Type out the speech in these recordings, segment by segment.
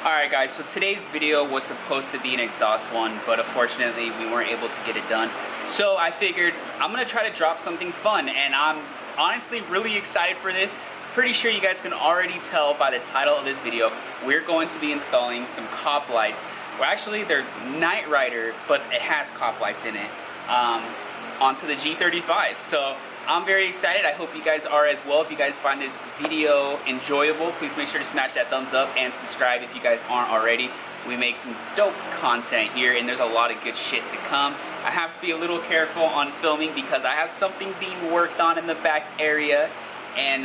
Alright guys, so today's video was supposed to be an exhaust one, but unfortunately we weren't able to get it done. So I figured I'm going to try to drop something fun, and I'm honestly really excited for this. Pretty sure you guys can already tell by the title of this video, we're going to be installing some cop lights. Well, actually they're Knight Rider, but it has cop lights in it, onto the G35. So I'm very excited. I hope you guys are as well. If you guys find this video enjoyable, please make sure to smash that thumbs up and subscribe if you guys aren't already. We make some dope content here, and there's a lot of good shit to come. I have to be a little careful on filming because I have something being worked on in the back area, and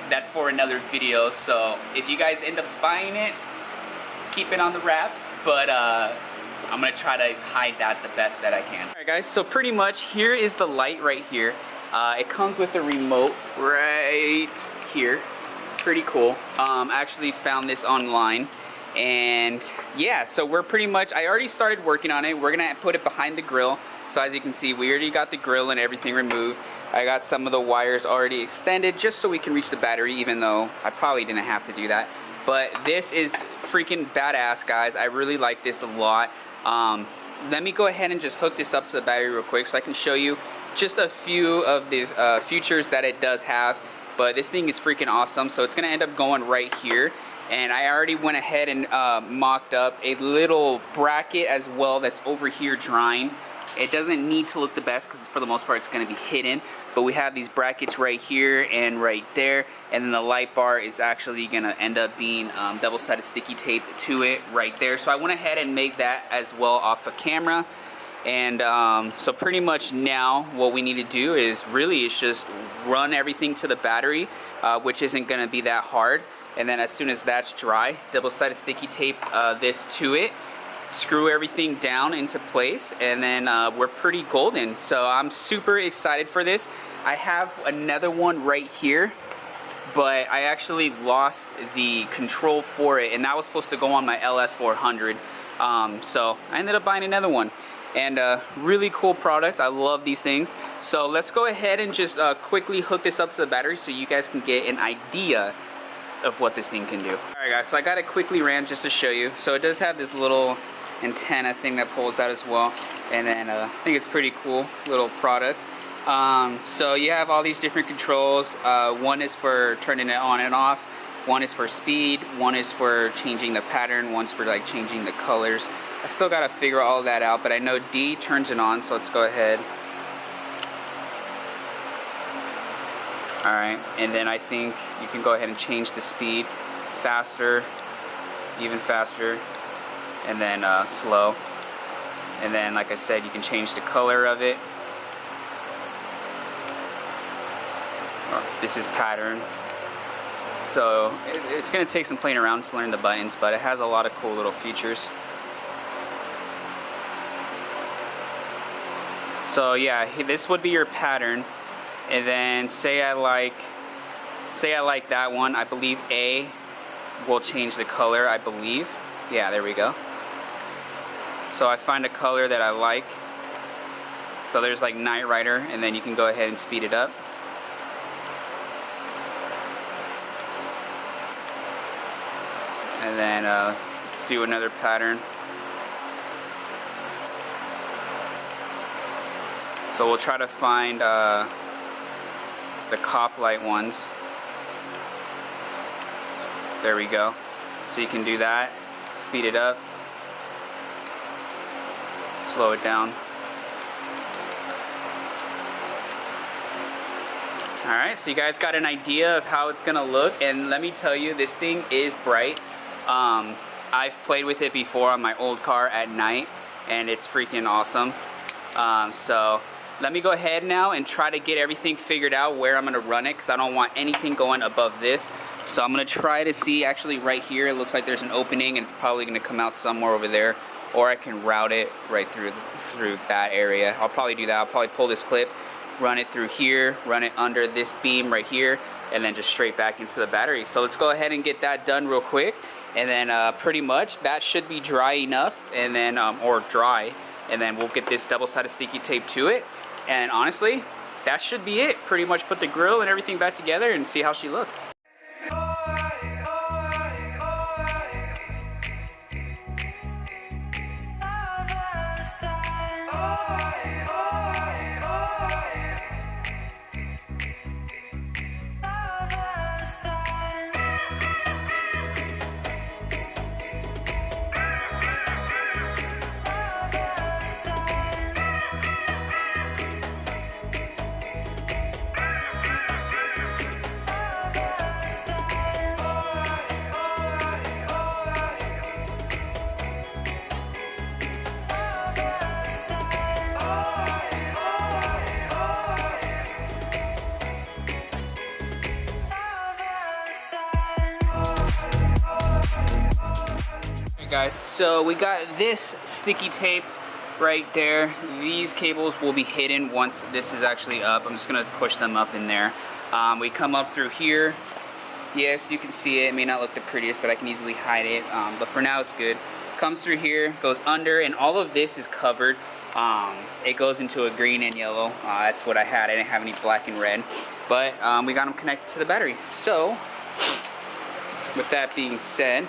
that's for another video. So if you guys end up spying it, keep it on the wraps, but I'm gonna try to hide that the best that I can. Alright guys, so pretty much here is the light right here. It comes with the remote right here. Pretty cool. Actually found this online, and yeah, so we're pretty much, I already started working on it. We're gonna put it behind the grill. So as you can see, we already got the grill and everything removed. I got some of the wires already extended just so we can reach the battery, even though I probably didn't have to do that. But this is freaking badass, guys. I really like this a lot. Let me go ahead and just hook this up to the battery real quick so I can show you just a few of the features that it does have. But this thing is freaking awesome. So it's gonna end up going right here, and I already went ahead and mocked up a little bracket as well that's over here drying. It doesn't need to look the best because for the most part it's going to be hidden, but we have these brackets right here and right there, and then the light bar is actually going to end up being double-sided sticky taped to it right there. So I went ahead and made that as well off of camera, and so pretty much now what we need to do is just run everything to the battery, which isn't going to be that hard, and then as soon as that's dry, double-sided sticky tape this to it, screw everything down into place, and then we're pretty golden. So I'm super excited for this. I have another one right here, but I actually lost the control for it, and that was supposed to go on my LS400. So I ended up buying another one, and really cool product. I love these things. So let's go ahead and just quickly hook this up to the battery so you guys can get an idea of what this thing can do. Alright guys, so I got it quickly ran just to show you. So it does have this little antenna thing that pulls out as well, and then I think it's pretty cool little product. So you have all these different controls. One is for turning it on and off, one is for speed, one is for changing the pattern, one's for like changing the colors. I still gotta figure all that out, but I know D turns it on, so let's go ahead. Alright, and then I think you can go ahead and change the speed, faster, even faster, and then slow. And then, like I said, you can change the color of it. This is pattern. So it's going to take some playing around to learn the buttons, but it has a lot of cool little features. So yeah, this would be your pattern. And then say I like that one. I believe A will change the color, I believe. Yeah, there we go. So I find a color that I like. So there's like Knight Rider, and then you can go ahead and speed it up. And then let's do another pattern. So we'll try to find the cop light ones. There we go. So you can do that, speed it up, slow it down. Alright, so you guys got an idea of how it's gonna look, and let me tell you, this thing is bright. I've played with it before on my old car at night, and it's freaking awesome. So let me go ahead now and try to get everything figured out where I'm going to run it, because I don't want anything going above this. So I'm going to try to see, actually right here, it looks like there's an opening, and it's probably going to come out somewhere over there. Or I can route it right through that area. I'll probably do that. I'll probably pull this clip, run it through here, run it under this beam right here, and then just straight back into the battery. So let's go ahead and get that done real quick. And then pretty much that should be dry enough, and then, or dry. And then we'll get this double-sided sticky tape to it. And honestly, that should be it. Pretty much put the grill and everything back together and see how she looks. Guys, so we got this sticky taped right there. These cables will be hidden once this is actually up. I'm just gonna push them up in there. We come up through here. Yes, you can see it. It may not look the prettiest, but I can easily hide it. But for now, it's good. Comes through here, goes under, and all of this is covered. It goes into a green and yellow. That's what I had. I didn't have any black and red. But we got them connected to the battery. So, with that being said,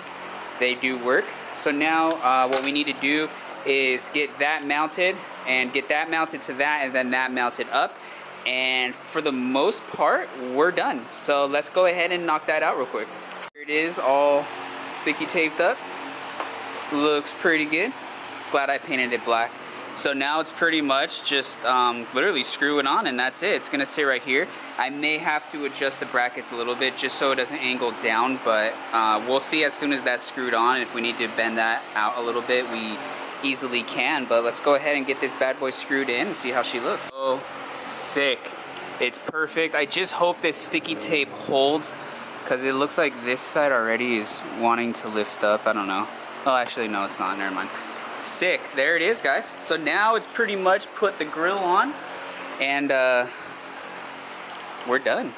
they do work. So now what we need to do is get that mounted and get that mounted to that and then that mounted up. And for the most part, we're done. So let's go ahead and knock that out real quick. Here it is, all sticky taped up. Looks pretty good. Glad I painted it black. So now it's pretty much just literally screw it on and that's it. It's gonna sit right here. I may have to adjust the brackets a little bit just so it doesn't angle down, but we'll see as soon as that's screwed on. If we need to bend that out a little bit, we easily can. But let's go ahead and get this bad boy screwed in and see how she looks. Oh, sick. It's perfect. I just hope this sticky tape holds because it looks like this side already is wanting to lift up. I don't know. Oh, actually, no, it's not. Never mind. Sick. There it is, guys. So now it's pretty much put the grill on and we're done.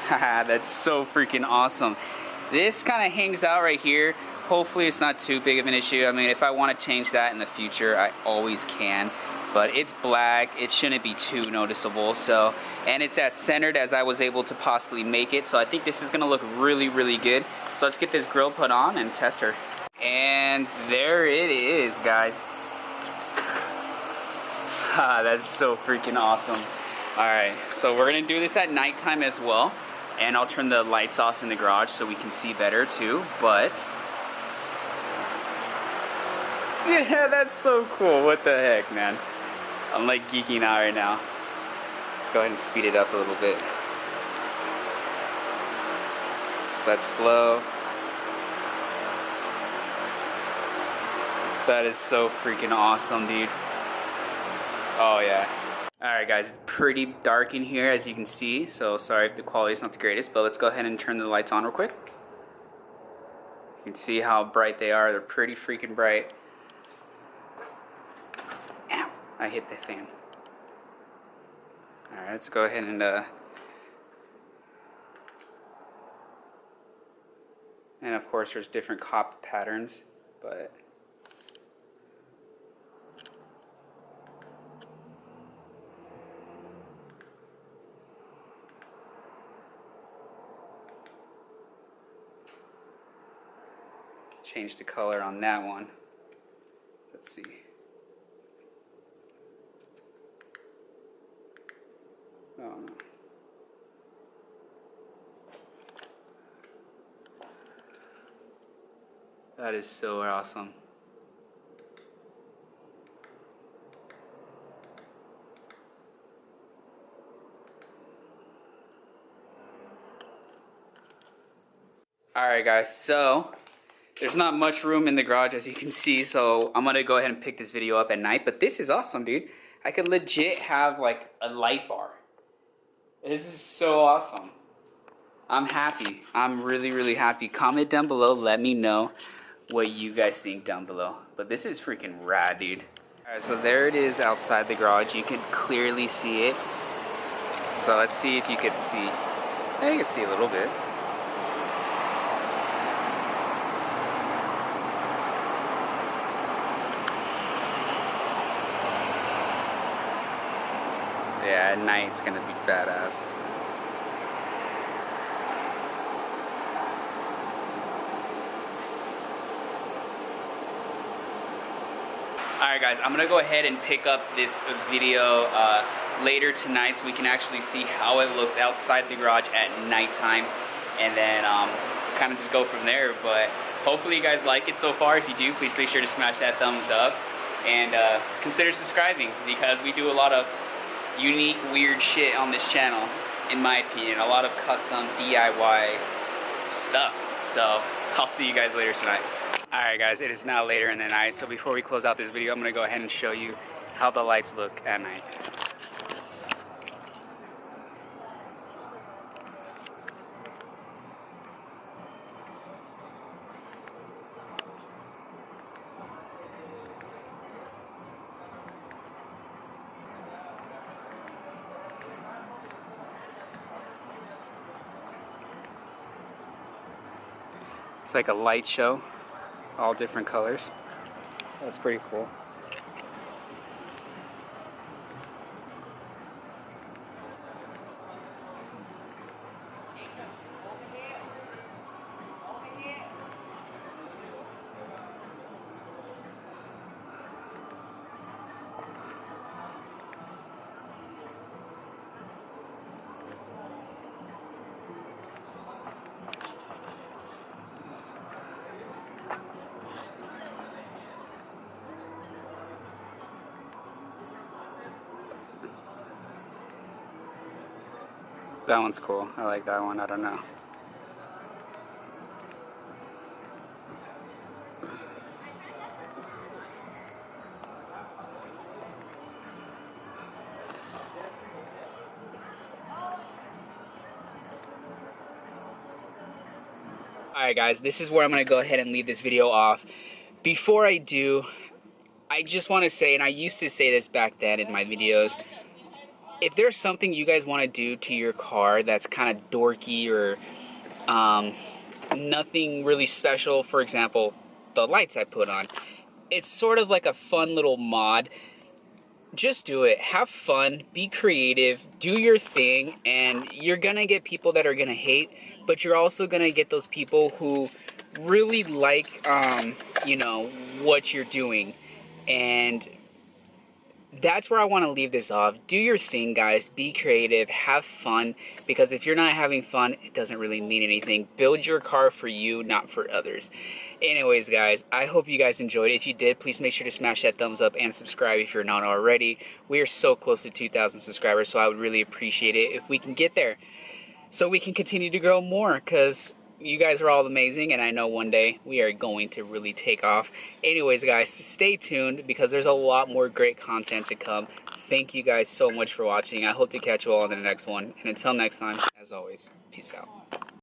Haha, that's so freaking awesome. This kind of hangs out right here. Hopefully it's not too big of an issue. I mean, if I want to change that in the future, I always can. But it's black. It shouldn't be too noticeable. So, and it's as centered as I was able to possibly make it. So I think this is going to look really, really good. So let's get this grill put on and test her. And there it is, guys. That's so freaking awesome. Alright, so we're gonna do this at nighttime as well. And I'll turn the lights off in the garage so we can see better too, but yeah, that's so cool. What the heck, man? I'm like geeking out right now. Let's go ahead and speed it up a little bit. So that's slow. That is so freaking awesome, dude. Oh yeah. Alright guys, it's pretty dark in here as you can see, so sorry if the quality is not the greatest, but let's go ahead and turn the lights on real quick. You can see how bright they are. They're pretty freaking bright. Ow, I hit the fan. Alright, let's go ahead and of course there's different cop patterns, but change the color on that one. Let's see. Oh no. That is so awesome. Alright guys, so there's not much room in the garage as you can see, so I'm gonna go ahead and pick this video up at night, but this is awesome, dude. I could legit have like a light bar. This is so awesome. I'm happy. I'm really, really happy. Comment down below, let me know what you guys think down below. But this is freaking rad, dude. Alright, so there it is outside the garage. You can clearly see it. So let's see if you can see. Yeah, you can see a little bit. Yeah, at night it's gonna be badass. Alright guys, I'm gonna go ahead and pick up this video later tonight so we can actually see how it looks outside the garage at nighttime, and then kind of just go from there. But hopefully you guys like it so far. If you do, please make sure to smash that thumbs up and consider subscribing, because we do a lot of unique, weird shit on this channel, in my opinion. A lot of custom DIY stuff. So I'll see you guys later tonight. Alright guys, it is now later in the night, so before we close out this video, I'm going to go ahead and show you how the lights look at night. It's like a light show, all different colors. That's pretty cool. That one's cool. I like that one. I don't know. Alright guys, this is where I'm going to go ahead and leave this video off. Before I do, I just want to say, and I used to say this back then in my videos, if there's something you guys want to do to your car that's kind of dorky or nothing really special, for example, the lights I put on, it's sort of like a fun little mod. Just do it. Have fun. Be creative. Do your thing. And you're going to get people that are going to hate, but you're also going to get those people who really like, you know, what you're doing. And that's where I want to leave this off. Do your thing, guys. Be creative. Have fun. Because if you're not having fun, it doesn't really mean anything. Build your car for you, not for others. Anyways, guys, I hope you guys enjoyed. If you did, please make sure to smash that thumbs up and subscribe if you're not already. We are so close to 2,000 subscribers, so I would really appreciate it if we can get there, so we can continue to grow more, because you guys are all amazing, and I know one day we are going to really take off. Anyways, guys, stay tuned, because there's a lot more great content to come. Thank you guys so much for watching. I hope to catch you all in the next one. And until next time, as always, peace out.